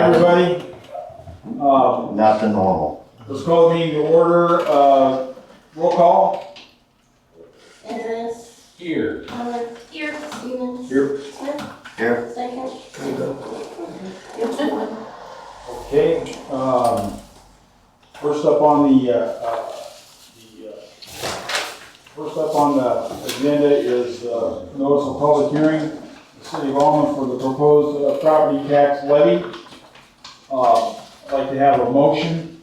everybody. Not the normal. Let's call the meeting to order. Roll call. Andreas. Here. Here. Stevens. Here. Smith. Here. Second. Okay. First up on the agenda is notice of public hearing. The City of Alma for the proposed property tax levy. I'd like to have a motion.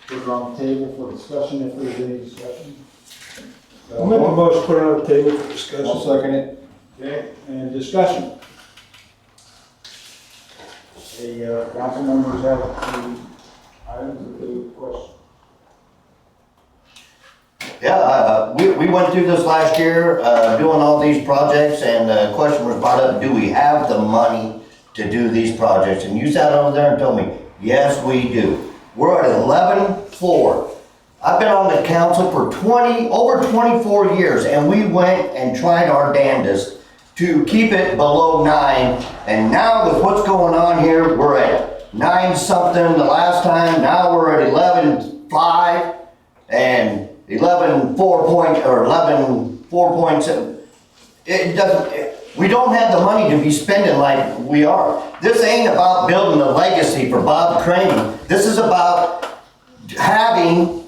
Put it on the table for discussion if there's any discussion. I'll make a motion, put it on the table for discussion. I'll second it. Okay, and discussion. The council members have any items that they would question. Yeah, we went through this last year, doing all these projects, and the question was brought up, do we have the money to do these projects? And you sat over there and told me, yes, we do. We're at 11.4. I've been on the council for over 24 years, and we went and tried our damnedest to keep it below 9. And now with what's going on here, we're at 9 something the last time. Now we're at 11.5 and 11.4.7. It doesn't. We don't have the money to be spending like we are. This ain't about building a legacy for Bob Crane. This is about having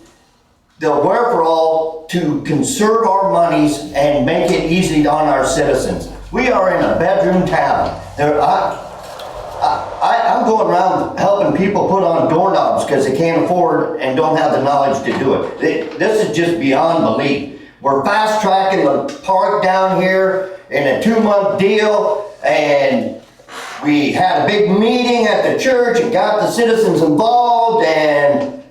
the wherewithal to conserve our monies and make it easy on our citizens. We are in a bedroom town. I'm going around helping people put on doorknobs because they can't afford and don't have the knowledge to do it. This is just beyond belief. We're fast tracking the park down here in a 2-month deal, and we had a big meeting at the church and got the citizens involved, and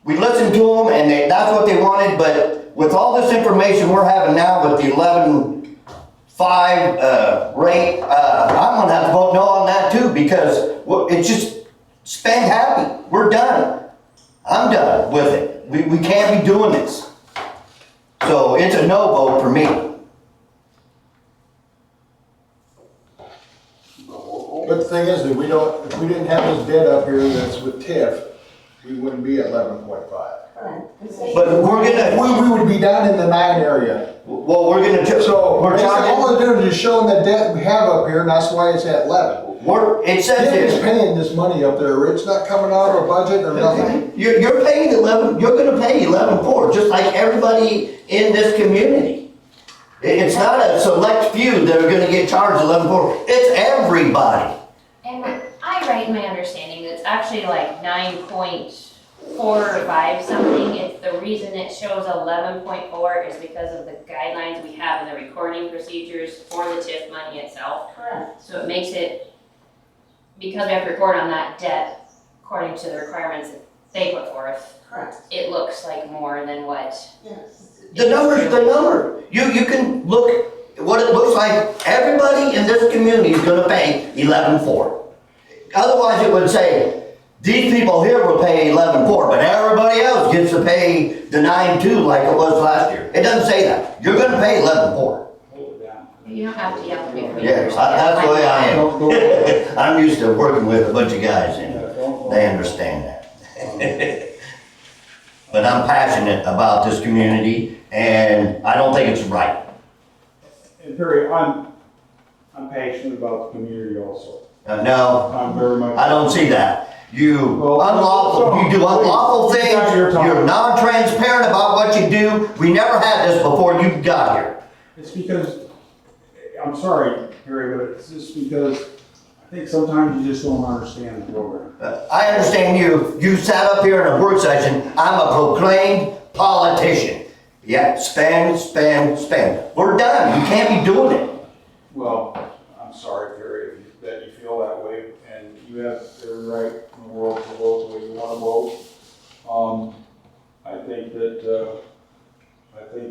we listened to them, and that's what they wanted. But with all this information we're having now with the 11.5 rate, I'm gonna have to vote no on that too, because it's just spend happy. We're done. I'm done with it. We can't be doing this. So it's a no vote for me. But the thing is that if we didn't have this debt up here that's with TIF, we wouldn't be at 11.5. But we're gonna, We would be down in the 9 area. well, we're gonna, So we're basically all charging, we're doing is showing the debt we have up here, and that's why it's at 11. it says TIF is here, paying this money up there. It's not coming out of our budget or nothing. you're paying 11, you're gonna pay 11.4, just like everybody in this community. It's not a select few that are gonna get charged 11.4, it's everybody. And I write in my understanding, it's actually like 9.4 or 5 something. It's the reason it shows 11.4 is because of the guidelines we have in the recording procedures for the TIF money itself. Correct. So it makes it, because we have to record on that debt according to the requirements that they put forth, Correct. it looks like more than what. Yes. The number's the number. You can look at what it looks like. Everybody in this community is gonna pay 11.4. Otherwise it would say, these people here will pay 11.4, but everybody else gets to pay the 9.2 like it was last year. It doesn't say that. You're gonna pay 11.4. Hold it down. You don't have to yell at me for me. Yes, that's the way I am. I'm used to working with a bunch of guys and they understand that. But I'm passionate about this community and I don't think it's right. And Perry, I'm passionate about the community also. No, I'm very much. I don't see that. You do Well, unlawful please, things, you got your time. you're non-transparent about what you do. We never had this before you got here. It's because, I'm sorry, Perry, but it's just because I think sometimes you just don't understand the program. I understand you sat up here in a work session, I'm a proclaimed politician. Yeah, spend, spend, spend. We're done, you can't be doing it. Well, I'm sorry, Perry, that you feel that way, and you have every right in the world to vote the way you want to vote. I think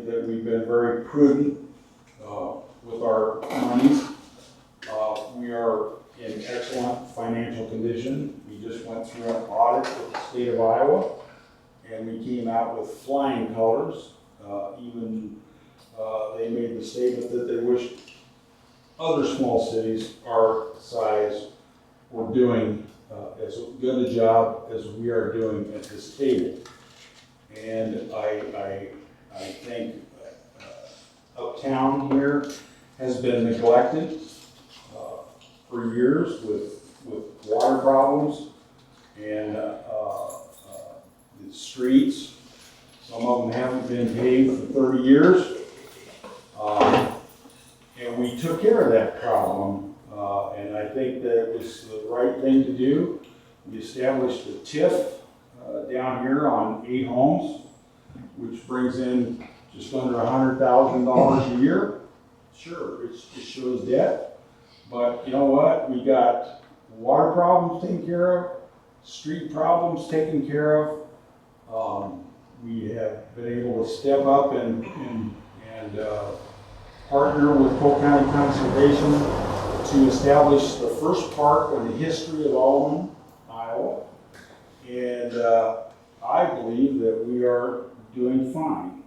that we've been very prudent with our monies. We are in excellent financial condition. We just went through an audit with the state of Iowa, and we came out with flying colors. They made the statement that they wished other small cities our size we're doing as good a job as we are doing at this table. And I think uptown here has been neglected for years with water problems and the streets. Some of them haven't been paved for 30 years. And we took care of that problem. And I think that it was the right thing to do. We established a TIF down here on 8 homes, which brings in just under $100,000 a year. Sure, it shows debt, but you know what? We got water problems taken care of, street problems taken care of. We have been able to step up and partner with Polk County Conservation to establish the first park in the history of Alden, Iowa. And I believe that we are doing fine.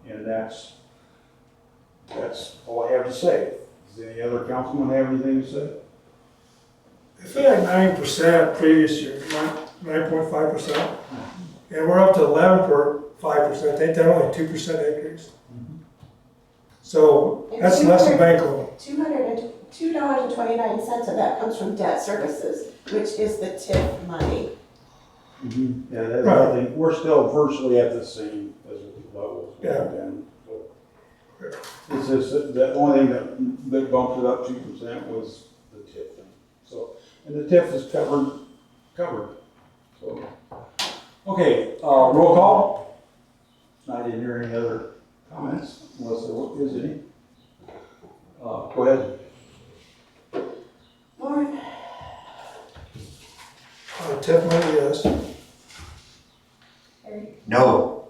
And that's all I have to say. Does any other councilman have anything to say? It's like 9% previous year, 9.5%. And we're up to 11.5%. Ain't that only 2% increase? So that's less than bank loan. $202.29 of that comes from debt services, which is the TIF money. Yeah, that's, I think we're still virtually at the same as levels. Yeah. And it's just the only thing that bumped it up 2% was the TIF thing. So, and the TIF is covered. So, okay, roll call. I didn't hear any other comments unless there is any. Go ahead. Lauren? TIF money, yes. No.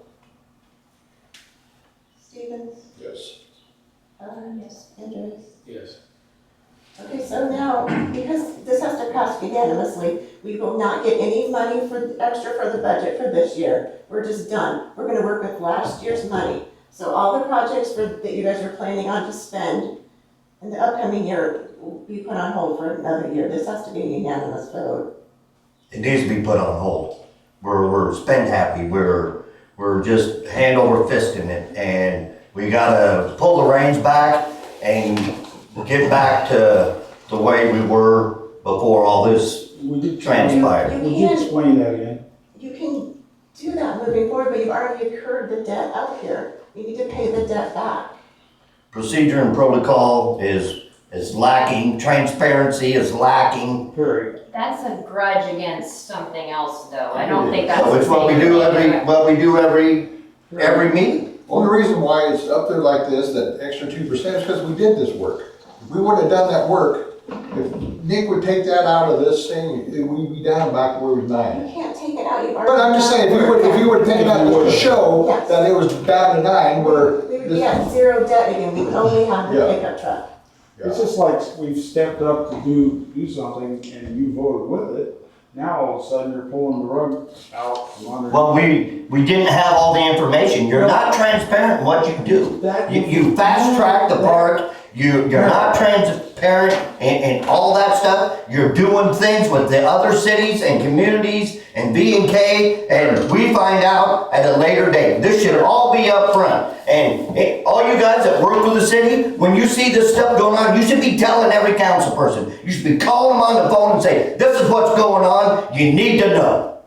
Stevens? Yes. Yes. Andrews? Yes. Okay, so now, because this has to pass unanimously, we will not get any money extra for the budget for this year. We're just done. We're gonna work with last year's money. So all the projects that you guys are planning on to spend in the upcoming year will be put on hold for another year. This has to be a unanimous vote. It needs to be put on hold. We're spend happy. We're just hand over fist in it, and we gotta pull the reins back and get back to the way we were before all this transpired. Would you explain that again? You can do that moving forward, but you've already incurred the debt out here. You need to pay the debt back. Procedure and protocol is lacking. Transparency is lacking. Period. That's a grudge against something else, though. I don't think that's. So it's what we do every meeting. Only reason why it's up there like this, that extra 2%, is because we did this work. If we wouldn't have done that work, if Nick would take that out of this thing, we'd be down back where we was 9. You can't take it out, you've already. But I'm just saying, if you would have taken that just to show Yes. that it was down to 9, where We would this. be at zero debt again, we would only have the Yeah. pickup truck. It's just like we've stepped up to do something and you voted with it. Now all of a sudden you're pulling the rug out from under. Well, we didn't have all the information. You're not transparent in what you do. You fast track the park. You're not transparent and all that stuff. You're doing things with the other cities and communities and B&K, and we find out at a later date. This should all be up front. And all you guys that work with the city, when you see this stuff going on, you should be telling every council person. You should be calling them on the phone and say, this is what's going on. You need to know.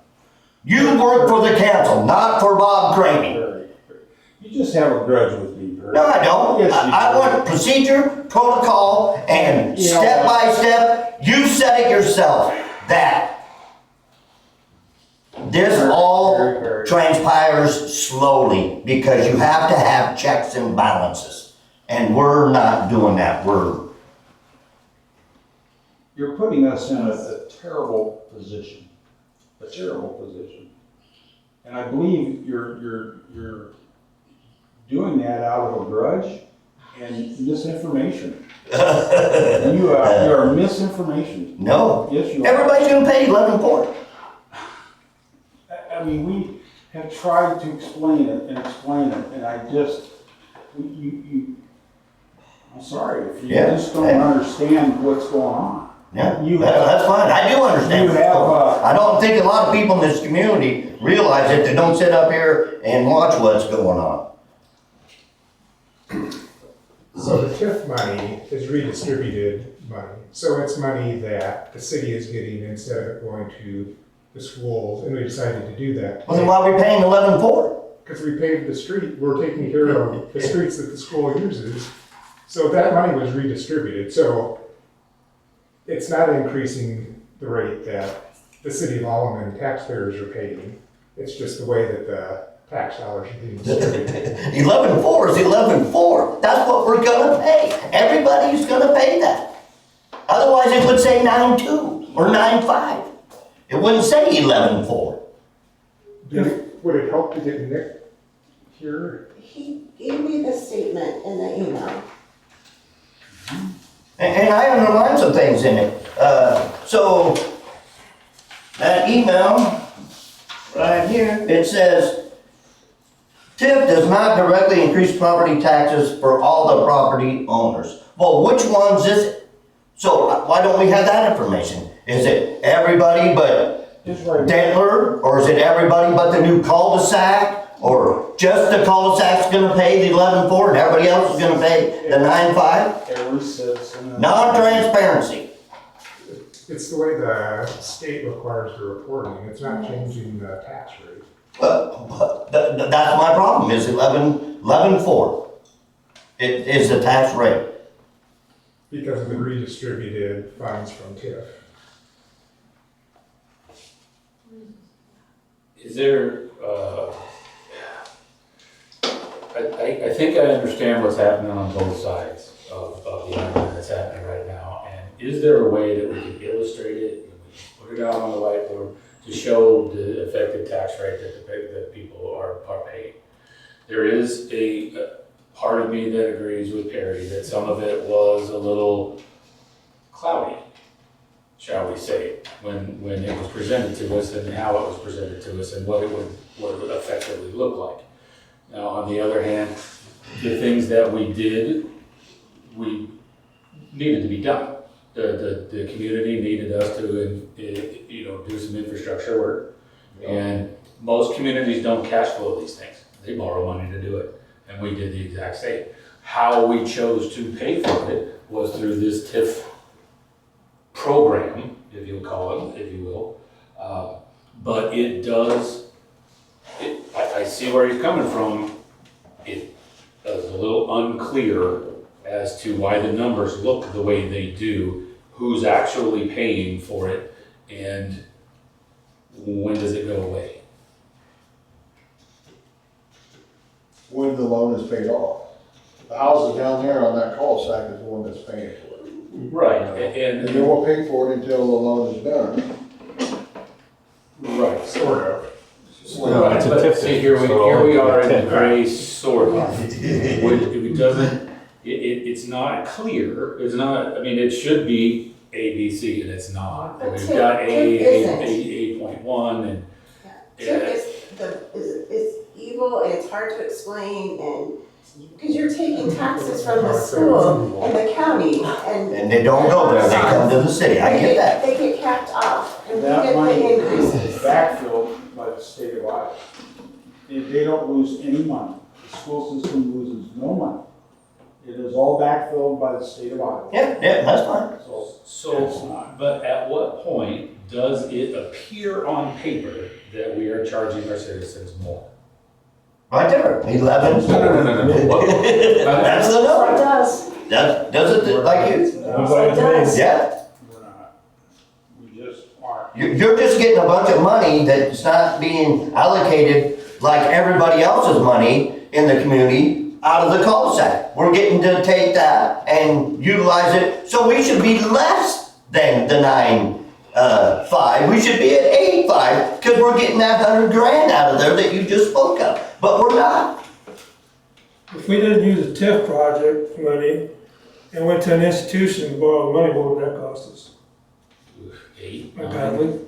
You work for the council, not for Bob Cramey. You just have a grudge with me, Bert. No, I don't. Yes, you I do. want procedure, protocol, and You know step what? by step. You said it yourself, that this all Very. transpires slowly because you have to have checks and balances. And we're not doing that. You're putting us in a terrible position. A terrible position. And I believe you're doing that out of a grudge and misinformation. You are misinformation. No. Yes, you are. Everybody's gonna pay 11 for it. I mean, we have tried to explain it, and I just, I'm sorry, if you Yeah. just don't understand what's going on. Yeah, You that's fine, I do understand. You have, I don't think a lot of people in this community realize it, they don't sit up here and watch what's going on. So the TIF money is redistributed money, so it's money that the city is getting instead of going to the schools, and we decided to do that. Well, then why are we paying 11.4? Because we paved the street, we're taking care of the streets that the school uses, so that money was redistributed, so it's not increasing the rate that the city of Alleman taxpayers are paying, it's just the way that the tax dollars are being distributed. 11.4 is 11.4. That's what we're gonna pay. Everybody's gonna pay that. Otherwise, it would say 9.2 or 9.5. It wouldn't say 11.4. Would it help to get Nick here? He gave me the statement in the email. And I underlined some things in it. So, that email, right here, it says, TIF does not directly increase property taxes for all the property owners. Well, which ones is it? So why don't we have that information? Is it everybody but Dentler? Or is it everybody but the new cul-de-sac? Or just the cul-de-sac's gonna pay the 11.4 and everybody else is gonna pay the 9.5? Every citizen. Non-transparency. It's the way the state requires the reporting, it's not changing the tax rate. That's my problem, is 11.4. It is the tax rate. Because of the redistributed funds from TIF. Is there, I think I understand what's happening on both sides of the argument that's happening right now. And is there a way that we can illustrate it, and we can put it out on the whiteboard to show the effective tax rate that people are paying? There is a part of me that agrees with Perry that some of it was a little cloudy, shall we say, when it was presented to us and how it was presented to us and what it would effectively look like. Now, on the other hand, the things that we did, we needed to be done. The community needed us to, do some infrastructure work. And most communities don't cash flow these things. They borrow money to do it. And we did the exact same. How we chose to pay for it was through this TIF program, if you'll call it, if you will. But it does, I see where he's coming from. It is a little unclear as to why the numbers look the way they do, who's actually paying for it, and when does it go away? When the loan is paid off. The houses down there on that cul-de-sac is the one that's paying for it. Right, And they and, won't pay for it until the loan is done. right. Sort of. Right, it's a but TIF see, here we are in the gray sort of. It doesn't, it's not clear, it's not, I mean, it should be A, B, C, and it's not. But We've TIF got isn't. 8.1 and. TIF is evil and it's hard to explain and, because you're taking taxes from the school and the county and. And they don't go there, they come to the city, I get that. They get capped off and we That get money the is increases. backfilled by the state of Iowa. They don't lose any money. The school system loses no money. It is all backfilled by the state of Iowa. Yeah, that's fine. So it's not. But at what point does it appear on paper that we are charging our citizens more? Right there, 11. No. What? That's the So it number. does. That, does it like you? So it does. Yeah. We're not. We just aren't. You're just getting a bunch of money that's not being allocated like everybody else's money in the community out of the cul-de-sac. We're getting to take that and utilize it, so we should be less than the 9.5. We should be at 8.5 because we're getting that 100 grand out of there that you just spoke of, but we're not. If we didn't use the TIF project money and went to an institution and borrowed money, what would that cost us? 8, Badly.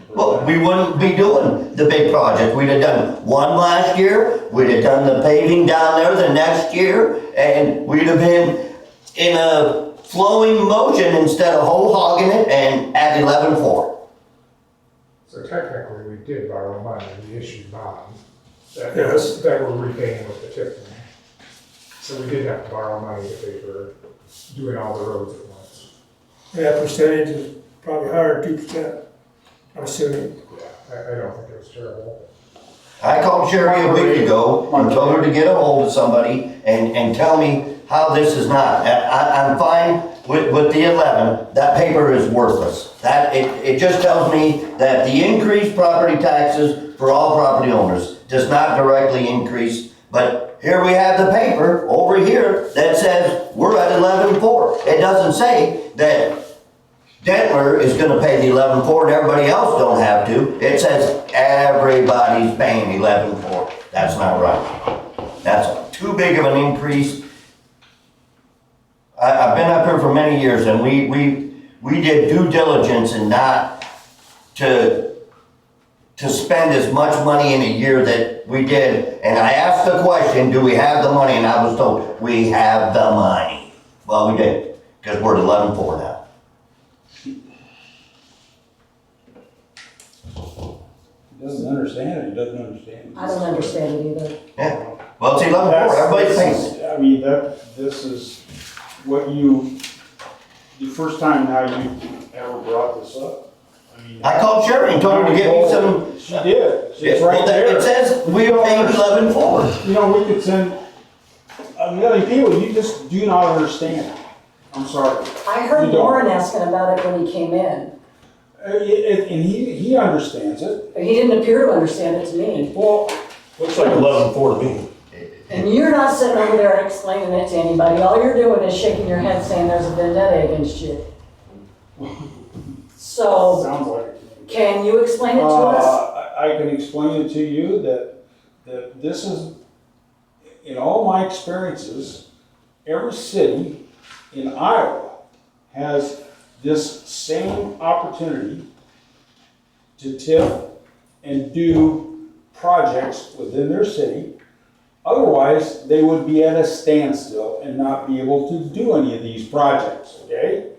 Well, we wouldn't be doing the big project. We'd have done one last year, we'd have done the paving down there the next year, and we'd have been in a flowing motion instead of whole hogging it and at 11.4. So technically, we did borrow money, we issued bonds that, Yes. that were repaying with the TIF money. So we did have to borrow money to pay for doing all the roads at once. That percentage is probably higher than 2%, I'm assuming. Yeah, I don't think it was terrible. I called Sherry a week ago and told her to get a hold of somebody and tell me how this is not. I'm fine with the 11, that paper is worthless. It just tells me that the increased property taxes for all property owners does not directly increase, but here we have the paper over here that says we're at 11.4. It doesn't say that Dentler is gonna pay the 11.4 and everybody else don't have to. It says everybody's paying 11.4. That's not right. That's too big of an increase. I've been up here for many years and we did due diligence and not to spend as much money in a year that we did. And I asked the question, do we have the money? And I was told, we have the money. Well, we did, because we're at 11.4 now. He doesn't understand it, he doesn't understand it. I don't understand it either. Yeah, well, it's 11.4, everybody's paying it. I mean, this is what the first time now you ever brought this up. I mean. I called Sherry and told her to get me some. She did, it's right there. It says we are paying 11.4. You know, we could send a million people, you just do not understand. I'm sorry. I heard You don't. Warren asking about it when he came in. And he understands it. He didn't appear to understand it to me. Well, Looks like 11.4 to me. And you're not sitting over there and explaining it to anybody. All you're doing is shaking your head saying there's a vendetta against you. So, sounds like it. can you explain it to us? I can explain it to you that this is, in all my experiences, every city in Iowa has this same opportunity to TIF and do projects within their city. Otherwise, they would be at a standstill and not be able to do any of these projects, okay?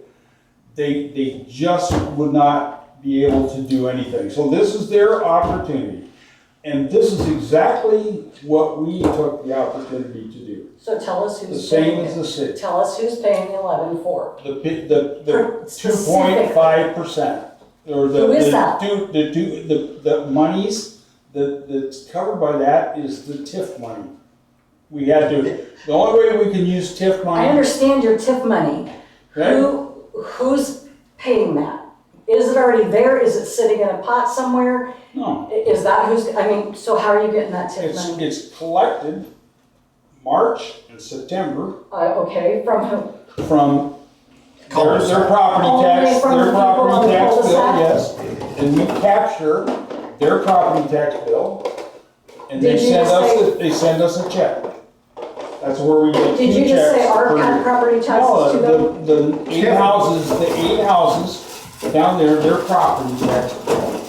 They just would not be able to do anything. So this is their opportunity. And this is exactly what we took the opportunity to do. So tell us The who's same paying as the it. city. Tell us who's paying the 11.4. The Specifically. 2.5%. Or Who is that? the monies that's covered by that is the TIF money. We had to, the only way we can use TIF money. I understand your TIF money. Okay? Who's paying that? Is it already there? Is it sitting in a pot somewhere? No, Is that who's, I mean, so how are you getting that TIF money? it's collected March and September Okay, from who? from their Cul-de-sac. property Only tax, from their the people on property the tax bill, cul-de-sac? yes. And we capture their property tax bill, and Did you just they send us a check. That's where we get Did two you just say checks our per year. property taxes to them? No, the eight houses down there, their property tax bill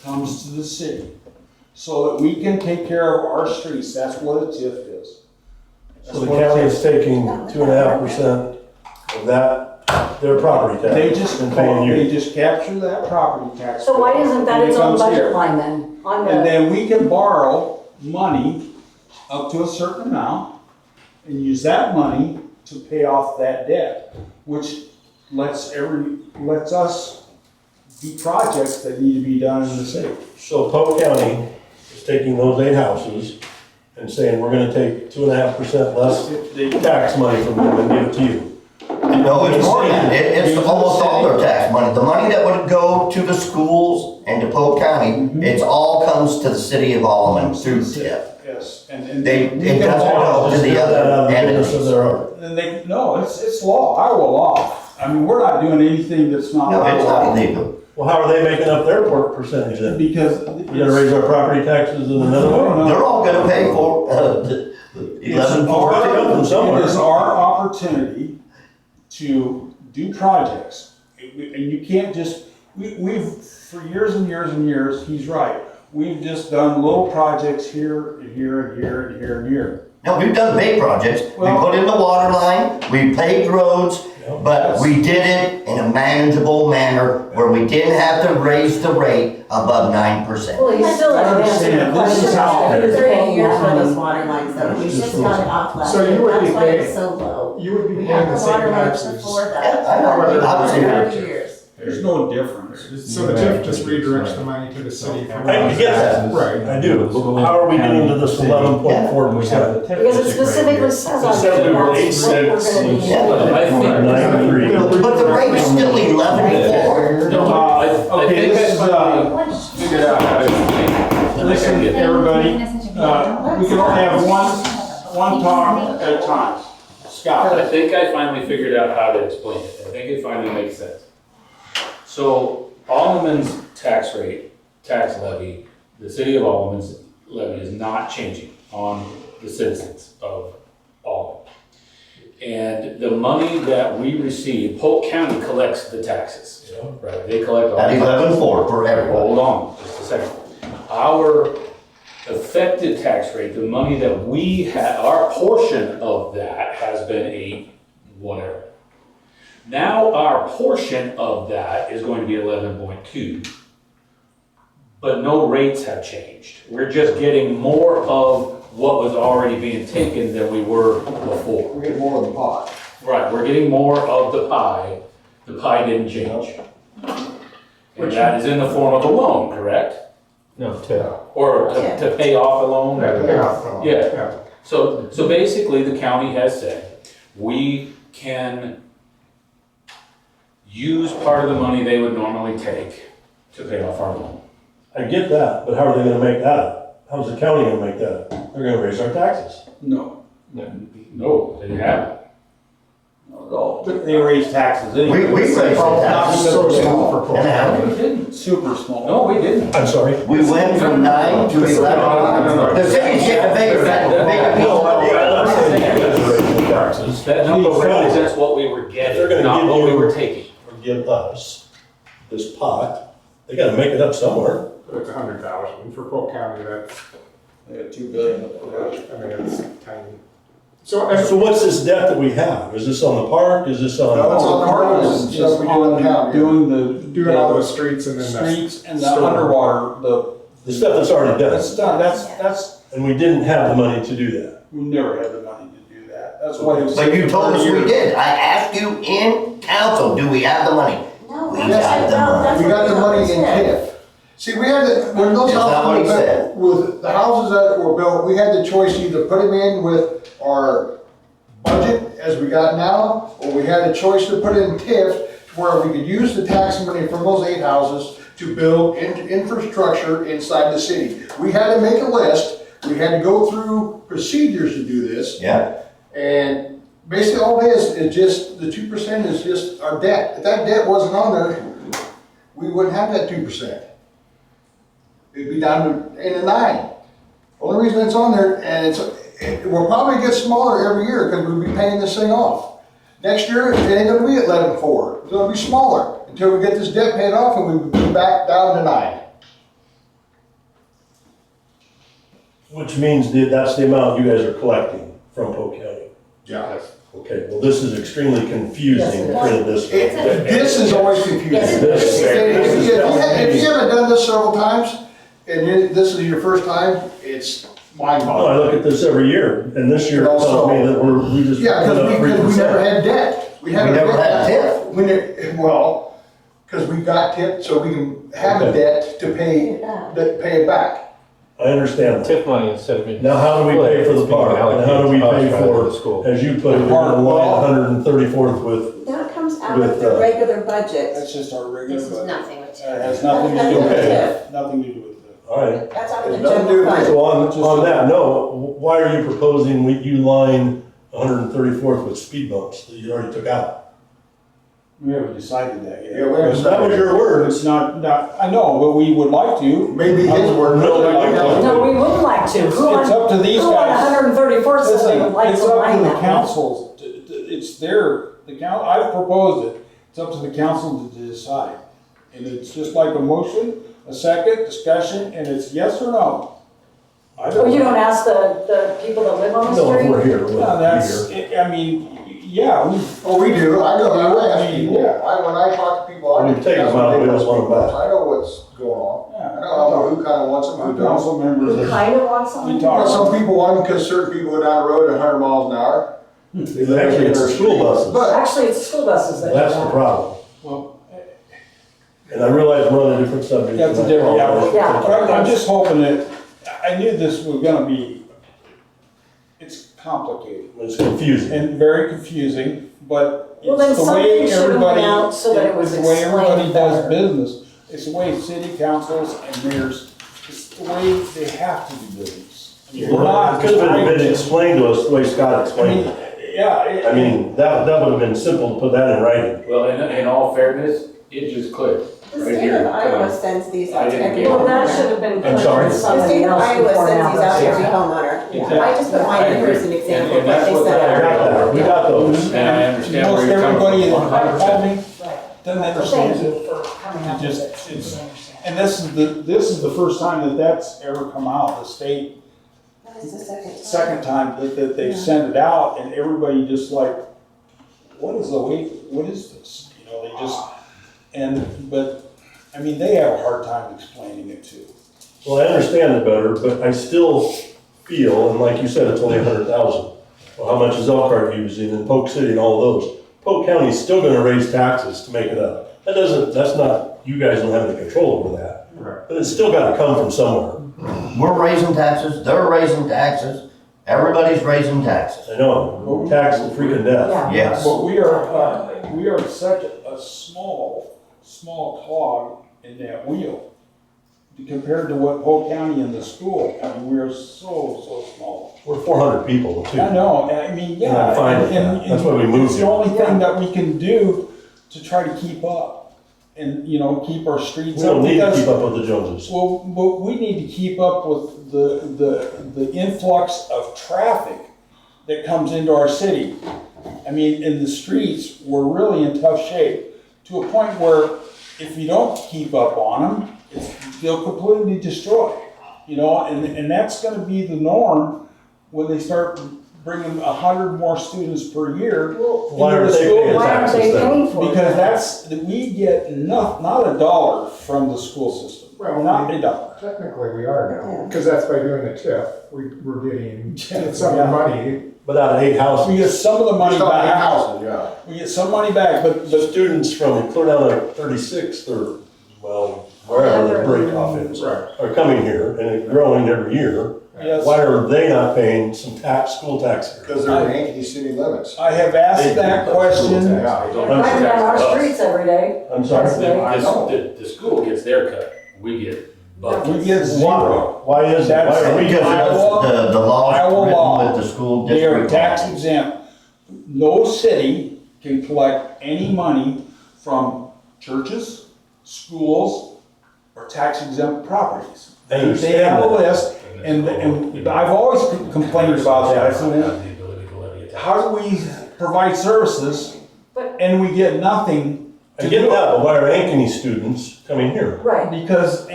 comes to the city. So that we can take care of our streets, that's what a TIF is. So the county is taking 2.5% of that, their property tax. and paying you. They just capture that property tax. So why isn't that and it its own comes here. budget line then? On And the, then we can borrow money up to a certain amount and use that money to pay off that debt, which lets us do projects that need to be done in the city. So Polk County is taking those 8 houses and saying, we're gonna take 2.5% less tax money from them and give it to you. No, it's more than that. It's almost all their tax money. The money that would go to the schools and to Polk County, it's all comes to the city of Allen through TIF. Yes, and It doesn't go to the other Goodness of entities. their heart. And no, it's law, Iowa law. I mean, we're not doing anything that's not No, it's not Iowa law. illegal. Well, how are they making up their percentage then? Because We're gonna raise our property taxes in another way? They're all gonna pay for, the 11.4 It is our opportunity to do projects. And you can't just, we've, for years and years and years, he's right. We've just done little projects here and here and here and here and here. No, we've done big projects. We put in the water line, we paved roads, but we did it in a manageable manner where we didn't have to raise the rate above 9%. Well, you still haven't answered the This is question. how- Who's 30 paying years that for those money? water lines though, we just got it off last So you year, would be that's why it's paying- so low. You would be We paying had the the same water lines taxes. before Yeah, that. I know. I was here. 30 years. There's no difference. So the TIF just redirects the money to the city for. I get that. Right. I do. How are we getting to this 11.4%? Because it specifically says on It said we there, were that's what we're 8 gonna be. Yeah. I think, 9.3. But the rate's still 11.4. no, I Okay, think this is, figured out how to explain it. And I listen, can get there. everybody, we can only have one talk at a time. Scott. I think I finally figured out how to explain it. I think it finally makes sense. So Alderman's tax rate, tax levy, the city of Alderman's levy is not changing on the citizens of Alderman. And the money that we receive, Polk County collects the taxes, right? They collect all. At the taxes. 11.4 for everyone. Hold on, just a second. Our effective tax rate, the money that we have, our portion of that has been a whatever. Now our portion of that is going to be 11.2. But no rates have changed. We're just getting more of what was already being taken than we were before. We get more of the pot. Right, we're getting more of the pie. The pie didn't change. And that is in the form of a loan, correct? No, TIF. Or to pay off a loan? Yeah. Yeah. So basically, the county has said, we can use part of the money they would normally take to pay off our loan. I get that, but how are they gonna make that up? How's the county gonna make that up? They're gonna raise our taxes. No. No, they haven't. They raise taxes anyway. We raised the taxes. So small for Polk And how? County. We didn't. Super small. No, we didn't. I'm sorry. We went from 9 to 11. The city's getting bigger, bigger Taxes. That number represents what we were They're getting, gonna not give what we you- were taking. Or give us this pot. They gotta make it up somewhere. It's 100,000 for Polk County, that's, They got 2 billion of I mean, it's tiny. So, So what's this debt that we have? Is this on the park? Is this on? No, it's on the roads and stuff we do in the county. Doing the. doing all the streets and then the. Streets and the storm. underwater, The stuff that's already that's done. done, that's, And we didn't have the money to do that. we never had the money to do that. That's why it was. But you told us we 30 years. did. I asked you in council, do we have the money? No, We that's got the money. that's We what got the money in said. TIF. See, we had, when those Is that what he houses were said? built, with the houses that were built, we had the choice to either put them in with our budget as we got now, or we had a choice to put it in TIF to where we could use the tax money from those 8 houses to build infrastructure inside the city. We had to make a list, we had to go through procedures to do this, Yeah. and basically all it is just, the 2% is just our debt. If that debt wasn't on there, we wouldn't have that 2%. It'd be down to 8 and 9. Only reason it's on there, and it will probably get smaller every year because we'll be paying this thing off. Next year, it ain't gonna be at 11.4. It's gonna be smaller until we get this debt paid off and we be back down to 9. Which means that that's the amount you guys are collecting from Polk County. Yeah. Okay, well, this is extremely confusing for the district. This is always confusing. This- If you haven't done this several times, and this is your first time, it's No, mind-boggling. I look at this every year, and this year it tells me that we just. Yeah, went up because we never 3%. had debt. We never had TIF. Well, because we got TIF, so we can have a Okay. debt to pay it back. I understand that. TIF money instead of being. Now, how do we pay for the park? And how do we pay for, school? as you put it, we're gonna line 134th with, That comes out of With, the regular budget. That's just our regular This is budget. nothing with It TIF. has nothing to do with Okay. it, nothing to do with it. all right. That's out of the It's nothing to do general with fund. So on that note, why are you proposing you line 134th with speed bumps that you already took out? We haven't decided that yet. Yeah, we haven't That was your words. It's not, I know, but we would like to. Maybe his word. No, No, we would like to. Who It's up to these Who on guys. 134th says they would like It's to up line to the that? council, it's I've proposed it, it's up to the council to decide. And it's just like a motion, a second, discussion, and it's yes or no. I Oh, you don't ask the people that live on the No, if we're street? here, we're No, that's, here. I mean, yeah, we, Oh, we do, I know, I ask I mean, people, yeah. when I talk to people, I We take them out, we don't want them back. I know what's going on. yeah. I know who kinda wants them, Our who don't. council members Who have, kind of want something? we talk. Well, some people want them because certain people go down the road at 100 miles an hour. Actually, it's the school buses. But, Actually, it's the school buses that do That's the that. problem. Well, And I realize we're on a different subject. that's a and I different, apologize. Yeah. but I'm just hoping that, I knew this was gonna be, it's complicated It's confusing. and very confusing, but Well, then it's the way something should have went everybody, out so that it was it's the way everybody explained does better. business. It's the way city councils and mayors, it's the way they have to do business. I mean, we're Well, not it could have trying been to- explained to us the way Scott I explained mean, it. yeah. I mean, that would have been simple to put that in writing. Well, in all fairness, it just clicked. The Right state here. of Iowa sends these I out to didn't every get it. Well, that homeowner. should have been I'm put sorry? to The somebody state of else Iowa before sends now. these out to every Yeah. homeowner. I just put I mine in here as an agree. example, And but that's they what sent I out. got that, we got those. And I understand Most where you're everybody coming that from. called me, Right. doesn't Thank understand you it. for coming up It with just- it. it's- And this is the first time that that's ever come out, the state, That's the second time that they've sent it out, and everybody just like, what is what is this? You know, they just, but, I mean, they have a hard time explaining it too. Well, I understand it better, but I still feel, and like you said, it's only 100,000. Well, how much is Elkhart using and Polk City and all those? Polk County's still gonna raise taxes to make it up. That's not, you guys don't have any control over that. Right. But it's still gotta come from somewhere. We're raising taxes, they're raising taxes, everybody's raising taxes. I know, tax to freaking death. Yeah. Yes. But we are such a small cog in that wheel compared to what Polk County and the school, I mean, we are so small. We're 400 people too. I know, I mean, And yeah. I'm fine with and- that. That's why we and moved It's the here. only thing that we can do to try to keep up and, you know, keep our streets We up. don't need to because- keep up with the Joneses. Well, but we need to keep up with the influx of traffic that comes into our city. I mean, in the streets, we're really in tough shape, to a point where if you don't keep up on them, they'll completely destroy, you know, and that's gonna be the norm when they start bringing 100 more students per year Why into aren't the they school. paying Why aren't taxes they then? paying for it? Because we get not a dollar from the school system, Well, not a dollar. Technically, we are now, because that's by doing the TIF, we're getting some Yeah. money. But out of 8 We houses, get some of the money Just on the back. houses, yeah. We get some money back, but the students from clear down to 36th or, well, wherever the break off is, are coming here and it's growing every year. yes, Why are they not paying some school tax here? Because they're in Yankee city limits. I have asked that question. They're driving down our streets every day. I'm sorry? That's The school gets their cut, we get buckets. We get zero. Why is it? Why are we Because Iowa- the law Iowa written law, with the school They are district. tax exempt. No city can collect any money from churches, schools, or tax exempt properties. I They understand have a that. list, and I've always complained about that. I said, well, The ability to levy a tax. how do we provide services But- and we get nothing I to get do it? that, but why are Ankeny students coming here? Right, Because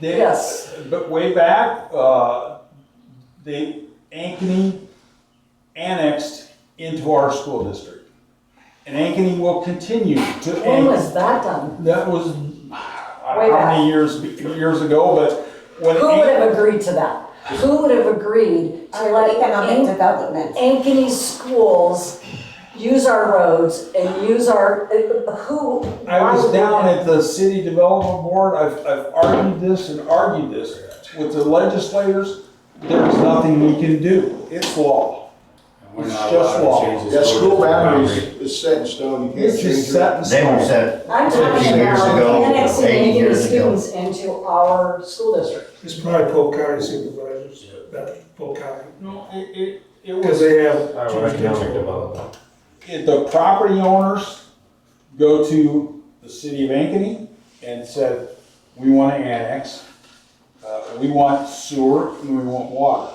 Yes. but way back, Ankeny annexed into our school district. And Ankeny will continue to. when was that done? That was, I Way don't know how back. many years ago, but when. Who would have agreed to that? Who would have agreed to let Economic development. Ankeny schools use our roads and use our, who? I why was would down we- at the city development board, I've argued this with the legislators, there's nothing we can do, it's law. And we're It's not just allowed law. to change the Yeah, school boundaries boundary. is set in stone, you can't It's change just it. set in They were stone. set I'm 50 talking years about ago, annexing 80 Ankeny years ago. students into our school district. It's probably Polk County supervisors, not Polk County, No, it because was, they have. Economic development. the property owners go to the city of Ankeny and said, we want to annex, we want sewer and we want water.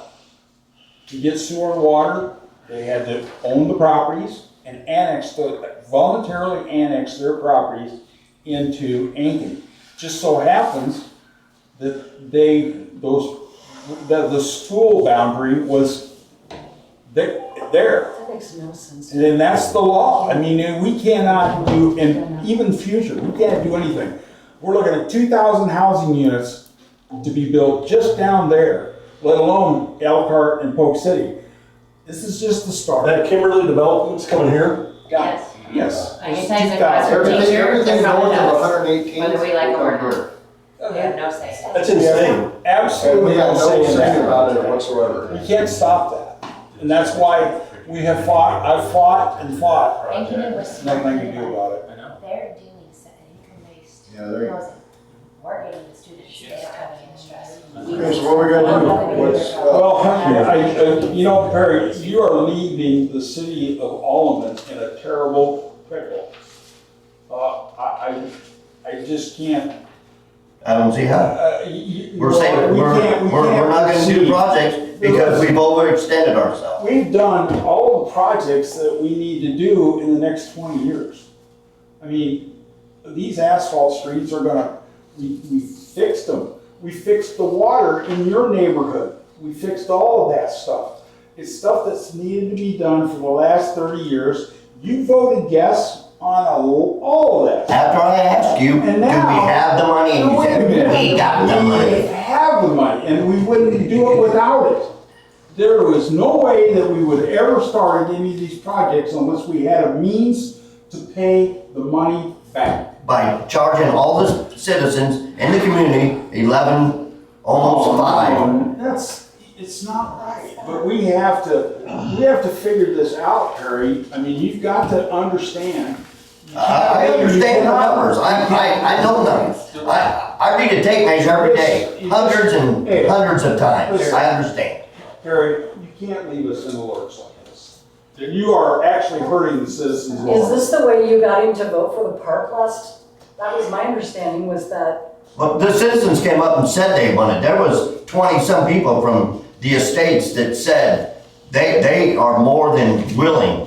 To get sewer and water, they had to own the properties and voluntarily annex their properties into Ankeny. Just so happens that the school boundary was there. That makes no sense. And then that's the law. I mean, we cannot do, and even future, we can't do anything. We're looking at 2,000 housing units to be built just down there, let alone Elkhart and Polk City. This is just the start. That Kimberly development's coming here? Yes. Yes. I can tell you the classification, Everything they're north coming of to us, 118. whether we like them or not. They have no say. That's insane. And Absolutely we have no no say in say that. about it whatsoever. We can't stop that. And that's why we have fought, I've fought and fought. And you know what's Nothing I can do about it. I know. They're doing income-based Yeah, there you go. housing. We're getting the students, they don't have any stress. Okay, so what we gonna do? What's, Well, you know, Perry, you are leaving the city of Alderman in a terrible pickle. I just can't. I don't see how. We're saying, we we're can't not gonna do proceed. projects because we've overextended ourselves. We've done all the projects that we need to do in the next 20 years. I mean, these asphalt streets are gonna, we fixed them. We fixed the water in your neighborhood. We fixed all of that stuff. It's stuff that's needed to be done for the last 30 years. You voted yes on all of that. After I asked you, do we And now- have the money? And you Wait a said, minute. we got the We money. have the money, and we wouldn't do it without it. There was no way that we would ever start any of these projects unless we had a means to pay the money back. By charging all the citizens in the community 11, almost 5. It's not right, but we have to figure this out, Harry. I mean, you've got to understand. I understand the numbers. I know numbers. I read a tape measure every day, hundreds and hundreds of times. I understand. Harry, you can't leave us in the lurch like this. You are actually hurting the citizens' Is laws. this the way you got him to vote for the park last? That was my understanding, was that, Well, the citizens came up and said they wanted. There was 20-some people from the estates that said they are more than willing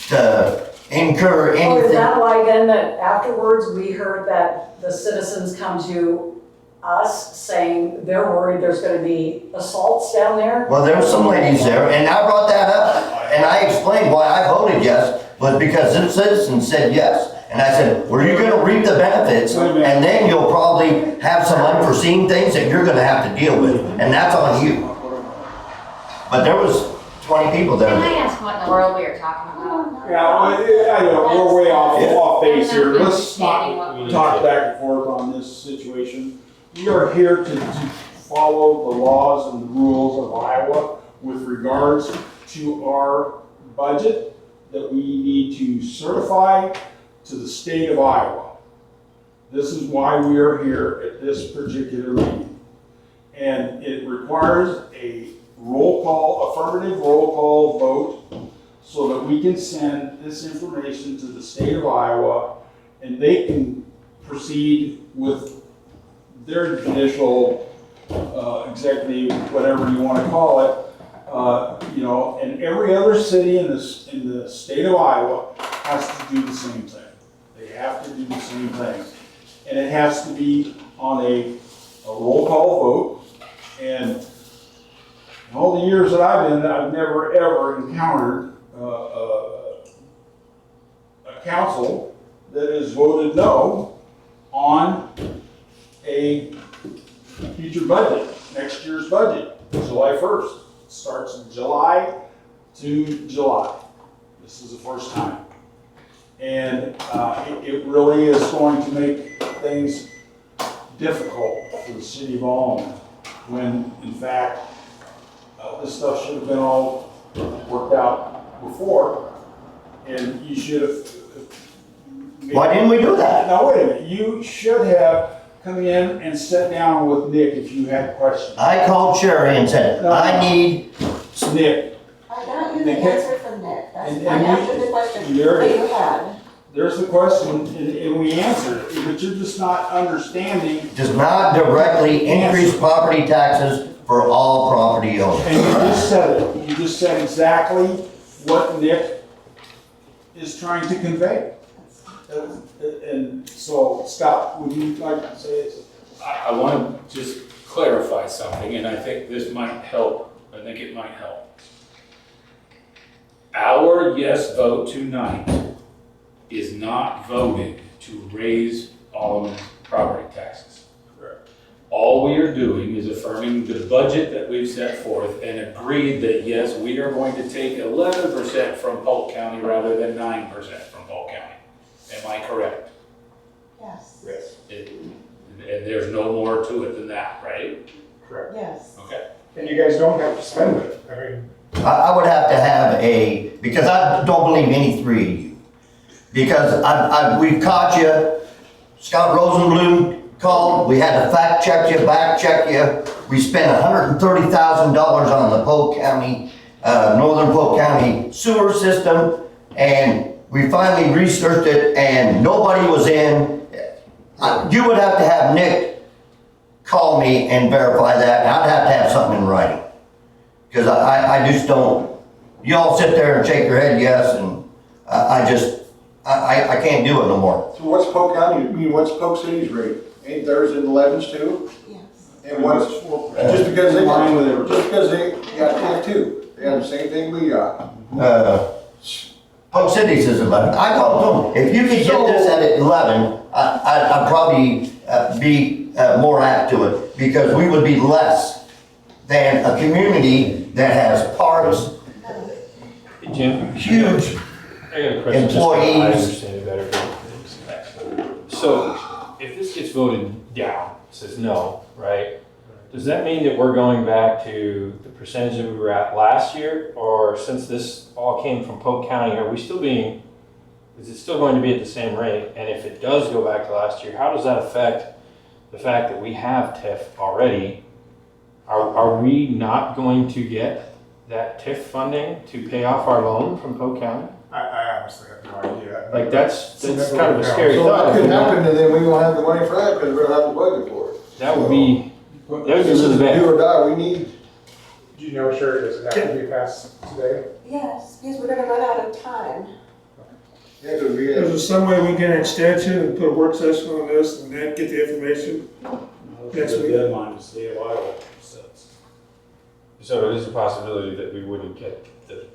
to incur oh, is anything. that why then that afterwards we heard that the citizens come to us saying they're worried there's gonna be assaults down there? Well, there were some ladies there, and I brought that up, and I explained why I voted yes, was because the citizens said yes. And I said, well, you're gonna reap the benefits, and then you'll probably have some unforeseen things that you're gonna have to deal with, and that's on you. But there was 20 people there. Can I ask what in the world we are talking about? Yeah, well, I know, we're way off base here. Let's Understanding not what we talk back and forth on this situation. We are here to follow the laws and the rules of Iowa with regards to our budget that we need to certify to the state of Iowa. This is why we are here at this particular meeting. And it requires a affirmative roll call vote so that we can send this information to the state of Iowa and they can proceed with their judicial, executive, whatever you want to call it. And every other city in the state of Iowa has to do the same thing. They have to do the same thing. And it has to be on a roll call vote. And in all the years that I've been, I've never ever encountered a council that has voted no on a future budget, next year's budget, July 1st. It starts in July to July. This is the first time. And it really is going to make things difficult for the city of Allen when, in fact, this stuff should have been all worked out before, and you should have. Why didn't we do that? Now, wait a minute, you should have come in and sat down with Nick if you had questions. I called Sherry and said, I need, Nick, I got you the answer from Nick. That's, And- I and answered the question there that it you is. had. there's the question, and we answered it, but you're just not understanding. does not directly increase property taxes for all property owners. And you just said it. You just said exactly what Nick is trying to convey. And so, Scott, would you like to say it? I want to just clarify something, and I think this might help. I think it might help. Our yes vote tonight is not voting to raise Alderman property taxes. Correct. All we are doing is affirming the budget that we've set forth and agreed that, yes, we are going to take 11% from Polk County rather than 9% from Polk County. Am I correct? Yes. Yes. And there's no more to it than that, right? Correct. Yes. Okay. And you guys don't have to spend it. I mean, I would have to have because I don't believe any three of you. Because we've caught you, Scott Rosenblum called, we had to fact check you, back check you. We spent $130,000 on the Polk County, Northern Polk County sewer system, and we finally researched it and nobody was in. You would have to have Nick call me and verify that, and I'd have to have something in writing. Because I just don't, you all sit there and shake your head yes, and I can't do it no more. So what's Polk County, what's Polk City's rate? Ain't theirs in the 11s too? Yes. And what's, just because they got TIF too, they have the same thing we got. Polk Cities is 11. I told them, if you could get this at 11, I'd probably be more apt to it, because we would be less than a community that has parks, Jim, huge I got a question. just so I employees. understand it better. So, if this gets voted down, says no, right? Does that mean that we're going back to the percentage that we were at last year? Or since this all came from Polk County, are we still being, is it still going to be at the same rate? And if it does go back to last year, how does that affect the fact that we have TIF already? Are we not going to get that TIF funding to pay off our loan from Polk County? I honestly have no idea. Like, that's kind of a scary So thought. that could happen, and then we won't have the money for that, because we don't have the budget for it. That would be This is really bad. do or die, we need. Do you know, Sherry, does it have to be passed today? Yes, because we're gonna run out of time. Yeah, 'cause we Is there have, some way we can extension and put a work session on this and then get the information? Next The week. deadline is the Iowa sets. So it is a possibility that we wouldn't get the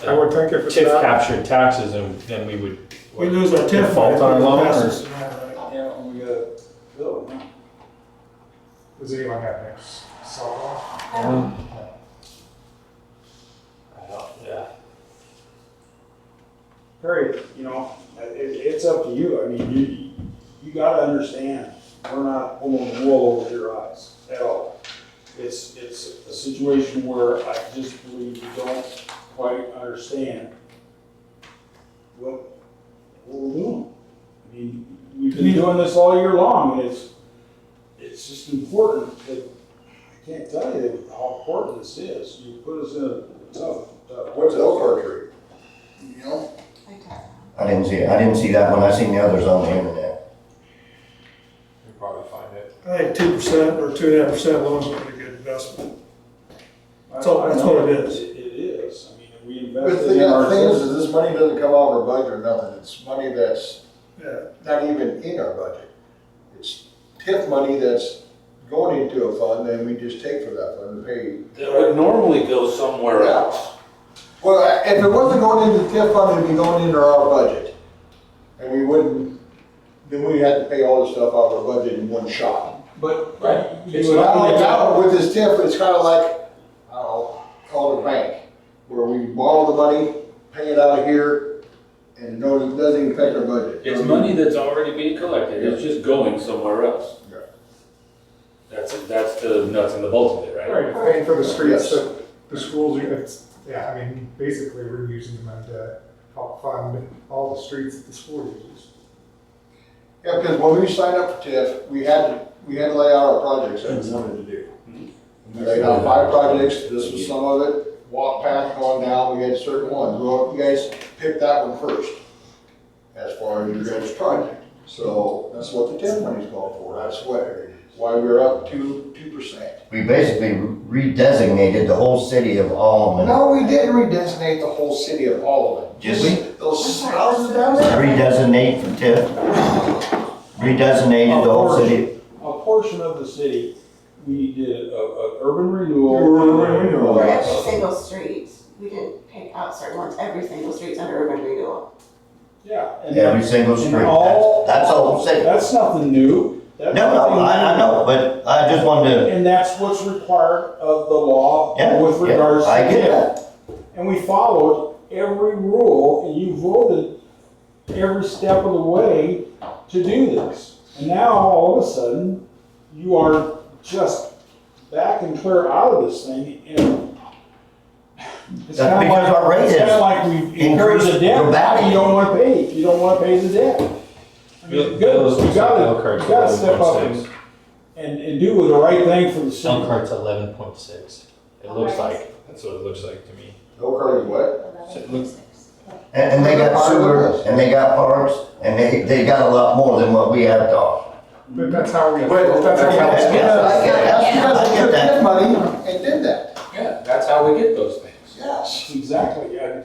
I would think if it's TIF not, captured taxes, and then we would. We lose our TIF. Default on our loan, Pass or- this tonight, right? Yeah, we got a bill, huh? does anyone have next song? Yeah. Perry, it's up to you. I mean, you gotta understand, we're not pulling the wool over your eyes at all. It's a situation where I just believe you don't quite understand what we're doing. I mean, we've been doing this all year long, and it's just important that, I can't tell you how important this is. You put us in a tough. what's Elkhart rate? You know? I didn't see it. I didn't see that one. I seen the others on the internet. We'll probably find it. I think 2% or 2.5% loans are a pretty good investment. That's all- that's what it is. It is. I mean, we But invested the in our thing is, system. this money doesn't come out of our budget or nothing, it's money that's Yeah. not even in our budget. It's TIF money that's going into a fund, and we just take from that fund and pay. That would normally go somewhere else. Well, if it wasn't going into the TIF fund, it'd be going into our budget. And we wouldn't, then we had to pay all this stuff out of our budget in one shot. But, Right. It's not like that, with this TIF, it's kind of like, I don't know, call it a bank, where we borrow the money, pay it out of here, and no, it doesn't even affect our budget. It's money that's already being collected, it's just going somewhere else. Yeah. That's the nuts and the bolts of it, right? Right, paying for the streets Yes. that the schools, I mean, basically, we're using them to help fund all the streets that the school uses. Yeah, because when we signed up for TIF, we had to lay out our projects that we wanted to do. We laid out 5 projects, this was some of it, walk path going down, we had certain ones. Well, you guys picked that one first, as far as your guys' project. So that's what the TIF money's called for, that's why we're up to 2%. We basically redesignated the whole city of Allen. No, we didn't redesignate the whole city of all of it. Did we? Those houses down there. Redesignate from TIF. Redesignated the whole city. Of portion of the city, we did a urban renewal. For every single street, we didn't pick out certain ones, every single street's under urban renewal. Yeah. and Every then- single and street, all- that's the whole city. That's nothing new. No, I know, but I just wanted to, And that's what's required of the law yeah, with regards to. I get that. And we followed every rule, and you voted every step of the way to do this. And now, all of a sudden, you are just back and clear out of this thing, and it's That's kinda because like- our rate it's kinda is like we've incurred the increased debt, now dramatically. you don't wanna pay, you don't wanna pay the debt. I mean, goodness, you gotta step up and do the right thing for the city. Elkhart's 11.6. It looks like, that's what it looks like to me. Oak is what? So it looks- And they got sewer, and they got parks, and they got a lot more than what we have to offer. But that's how we. But that's how Yeah, it's I get that. That's because I they get took that. that money and did that. Yeah, that's how we get those things. Yes. Exactly, yeah,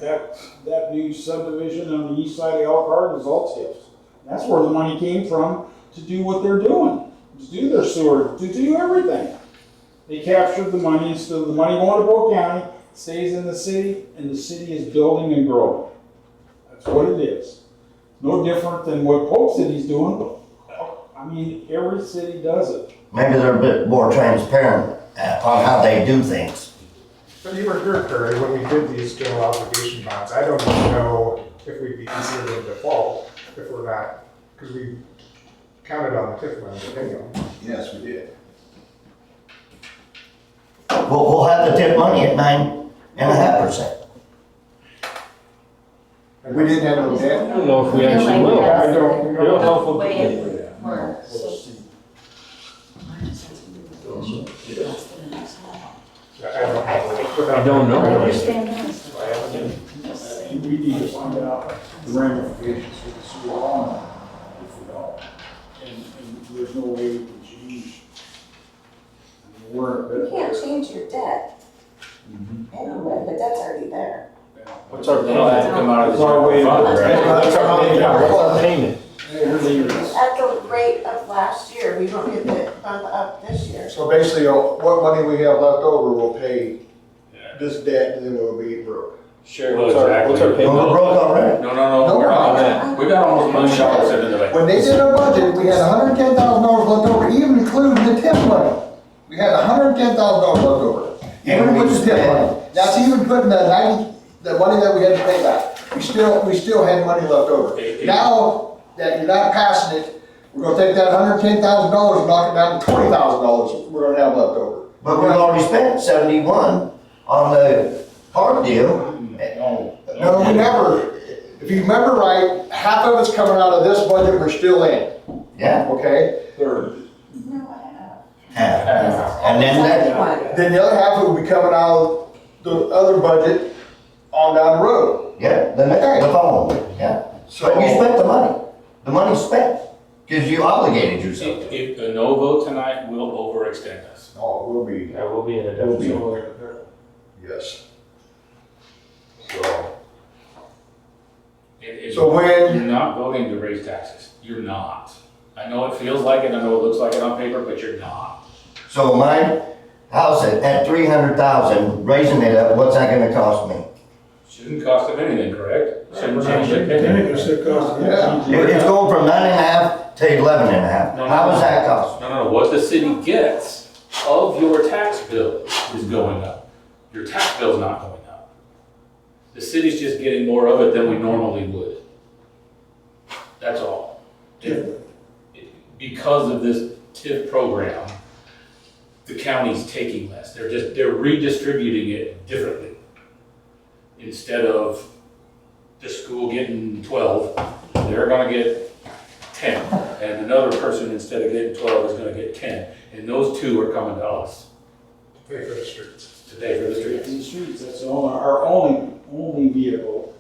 that new subdivision on the east side of Elkhart is all tips. That's where the money came from to do what they're doing, to do their sewer, to do everything. They captured the money, so the money going to Polk County stays in the city, and the city is building and growing. That's what it is. No different than what Polk City's doing. I mean, every city does it. Maybe they're a bit more transparent on how they do things. But you were here, Curry, when we did these general obligation bonds. I don't even know if we'd be considered in default if we're not, because we counted on the TIF money anyway. Yes, we did. We'll have to tip money at 9.5%. And we didn't have no I debt. don't know if we actually will. I don't, We don't know if we'll Way get it works. I don't know. We need to find out the ramifications for the sewer law if we don't. And there's no way we can change. I mean, we're. You can't change your debt anyway, the debt's already there. What's our They'll have to come out of the That's our way general to- fund, right? What's our payment? At the rate of last year, we won't get the bump up this year. So basically, what money we have left over will pay this debt and then we'll be broke. Sure, Well, what's our We're payment? broke already. No, No, we're we're not. We got almost $1 million sitting in the bank. When they did our budget, we had $110,000 left over, even including the TIF money. We had $110,000 left over, even with the TIF money. That's even putting the money that we had to pay back. We still had money left over. Now that you're not passing it, we're gonna take that $110,000 and knock it down to $20,000 we're gonna have left over. But we've already spent 71 on the park deal. No, we never, if you remember right, half of it's coming out of this budget we're still in, Yeah. okay? Third. No, I have. Half. And then that, Second one. Then the other half will be coming out of the other budget on down the road. yeah, the following, yeah. But you spent the money. The money's spent, because you obligated yourself. If a no vote tonight will overextend us. Oh, we'll be, Yeah, we'll be in a We'll be- deficit. yes. So. So when- You're not voting to raise taxes. You're not. I know it feels like it, I know it looks like it on paper, but you're not. So my house at 300,000, raising it up, what's that gonna cost me? Shouldn't cost them anything, correct? Shouldn't change the Then opinion. it should cost. Yeah. It's going from 9.5 to 11.5. No, no, How no. does that cost? No, what the city gets of your tax bill is going up. Your tax bill's not going up. The city's just getting more of it than we normally would. That's all. Because of this TIF program, the county's taking less. They're redistributing it differently. Instead of the school getting 12, they're gonna get 10. And another person, instead of getting 12, is gonna get 10. And those two are coming to us Pay for the streets. to pay for the streets. In the streets, that's our only vehicle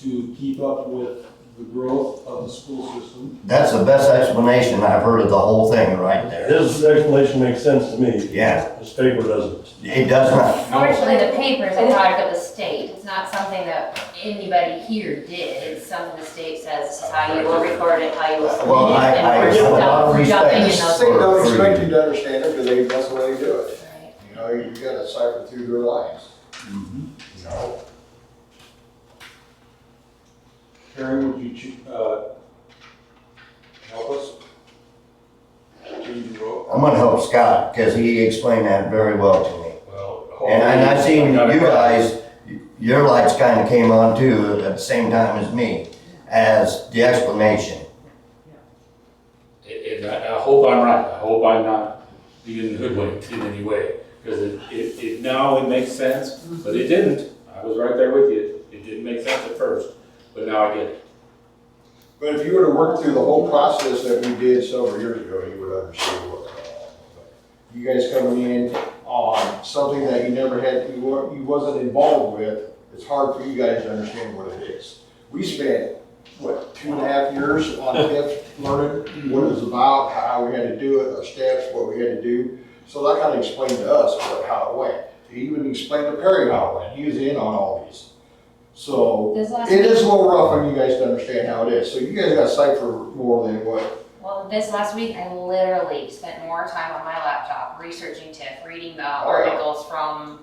to keep up with the growth of the school system. That's the best explanation I've heard of the whole thing right there. His explanation makes sense to me. Yeah, This paper doesn't. it does not. Fortunately, the paper is a product of the state. It's not something that anybody here did. It's something the state says this is how you will record it, how you will submit Well, it, I and we're have a lot of we're jumping in respect. those. They don't For expect you. you to understand it, because that's the way they do it. Right. You know, you gotta cipher through their lines, you know? Karen, would you, help us? Change the vote? I'm gonna help Scott, because he explained that very well to me. Well. And I seen got it you right. guys, your lights kinda came on too at the same time as me, as the explanation. And I hope I'm right, I hope I'm not being hoodwinked in any way, because now it makes sense, but it didn't. I was right there with you, it didn't make sense at first, but now I get it. But if you were to work through the whole process that we did several years ago, you would understand what. You guys coming in on something that you never had, you wasn't involved with, it's hard for you guys to understand what it is. We spent, what, 2.5 years on TIF learning what it was about, how we had to do it, our steps, what we had to do. So that kind of explained to us how it went. He even explained to Perry how it went. He was in on all these. So This last it week- is a little rough on you guys to understand how it is. So you guys got to cipher more than what. Well, this last week, I literally spent more time on my laptop researching TIF, reading the yeah. articles from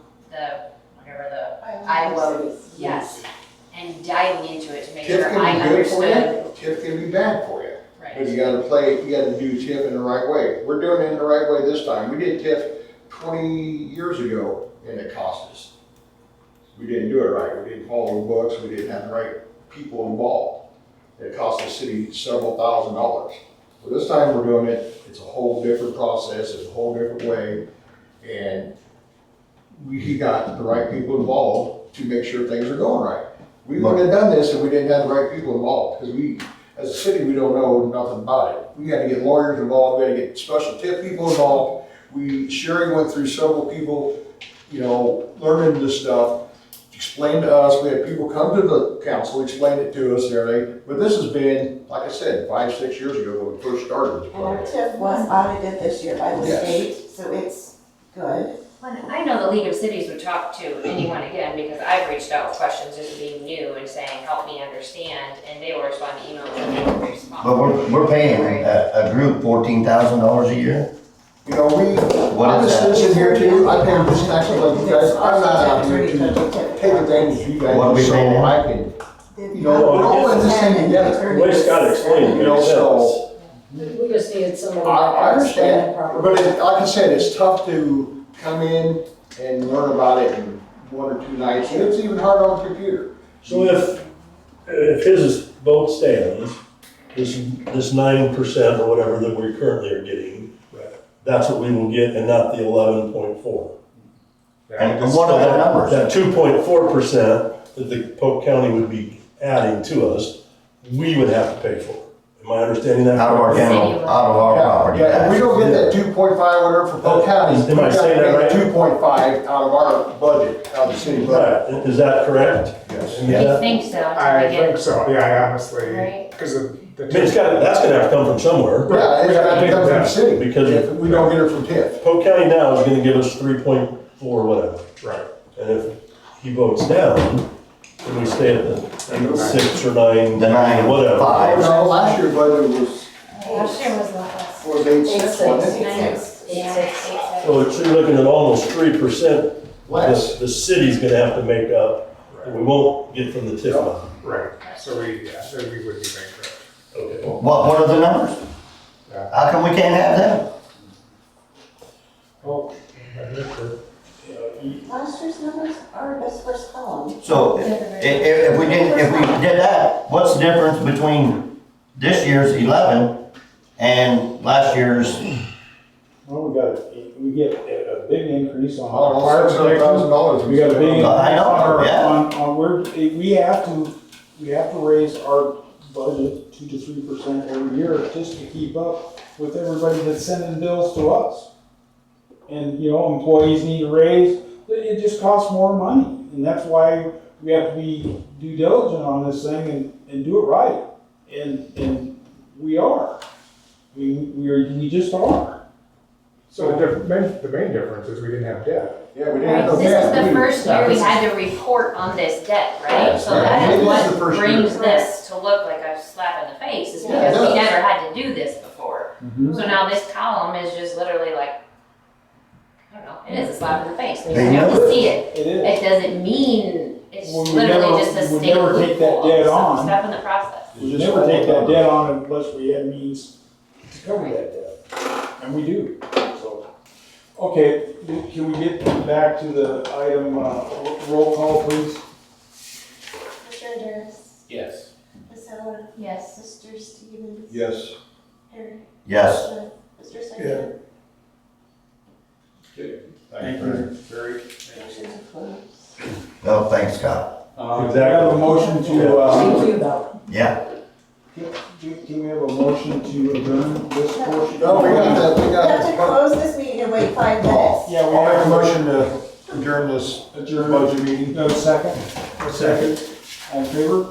Iowa, yes, and diving into it to make TIF sure I can be good for you, understood. TIF can be bad for you. But you Right. gotta do TIF in the right way. We're doing it in the right way this time. We did TIF 20 years ago and it cost us. We didn't do it right. We didn't follow the books. We didn't have the right people involved. It cost the city several $1,000s. Well, this time we're doing it, it's a whole different process, it's a whole different way. And we got the right people involved to make sure things are going right. We wouldn't have done this if we didn't have the right people involved, because we, as a city, we don't know nothing about it. We had to get lawyers involved, we had to get special TIP people involved. Sherry went through several people, you know, learning this stuff, explained to us, we had people come to the council, explain it to us and everything. But this has been, like I said, 5, 6 years ago when we first started this And our project. TIF was audited this year by the Yes. state, so it's good. Well, I know the League of Cities would talk to anyone again, because I've reached out with questions just being new and saying, help me understand, and they will respond to emails and they will respond. But we're paying a group $14,000 a year? You know, What I'm a is that? citizen here too, I pay this taxes like you guys, I'm not out here to take advantage of you What are we guys, so paying now? I can, you know, we're all in this thing together. The way Scott explained You it know, makes sense. so, We just needed somebody I that explained it understand, properly. but like I said, it's tough to come in and learn about it in 1 or 2 nights, and it's even hard on the computer. So if his vote stands, this 9% or whatever that we currently are getting, that's what we will get and not the 11.4. And what are the numbers? That 2.4% that the Polk County would be adding to us, we would have to pay for. Am I understanding that? Out of our correctly? general, out of our property Yeah, and we tax. don't get that 2.5 whatever for Polk County. Am I saying that right? 2.5 out of our budget, out of the city budget. Right, is that correct? Yes. Is I that- think so, until I we get, think so, yeah, honestly, Right. because of the. I mean, that's gonna have to come from somewhere. Yeah, it's got to come from the city, Because- if we don't get it from TIF. Polk County now is gonna give us 3.4 whatever. Right. And if he votes down, then we stay at the 6 or 9. The 9, whatever. 5. No, last year budget was, last year was a lot less. 8.6, wasn't it? 9, 8, 6. So you're looking at almost 3% Less. the city's gonna have to make up, that we won't get from the TIF money. Right, so then we would be bankrupt. Okay. What are the numbers? Yeah. How come we can't have them? Oh, I think Last year's numbers are this first column. So if we did that, what's the difference between this year's 11 and last year's? Well, we get a big increase on our Almost fire protection. $600,000. We got a big. I know, on our- yeah. On we have to raise our budget 2 to 3% every year just to keep up with everybody that's sending bills to us. And, you know, employees need a raise, it just costs more money. And that's why we have to be due diligent on this thing and do it right. And we are. We just are. So the main difference is we didn't have debt. Yeah, we didn't Right, have no this debt. is the first year we this had to report on this debt, right? So Yeah, that it is is what the first year. brings this to look like a slap in the face, is Yeah, it because we does. never had to do this before. Mhm. So now this column is just literally like, I don't know, it is a slap in the face, you They have know to see it. It is. It doesn't mean, it's Well, we literally never- just a we state never take that loophole, debt it's a on. step in the process. We never take that debt on unless we have means to cover that debt, and we do, so. Okay, can we get back to the item, roll call, please? Mr. Andreas, Yes. Ms. Heller, Yes. Mr. Stevens. Yes. Harry. Yes. Mr. Snyder. Okay, thank you, Barry. Motion to close. No, thanks, Scott. We have a Exactly. motion to, Thank you, though. Yeah. can we have a motion to adjourn this portion? No, we We have to got. close this meeting and wait 5 minutes. Yeah, we I'll make a have motion to adjourn this adjourn. budget meeting. No, second? Second. All in favor?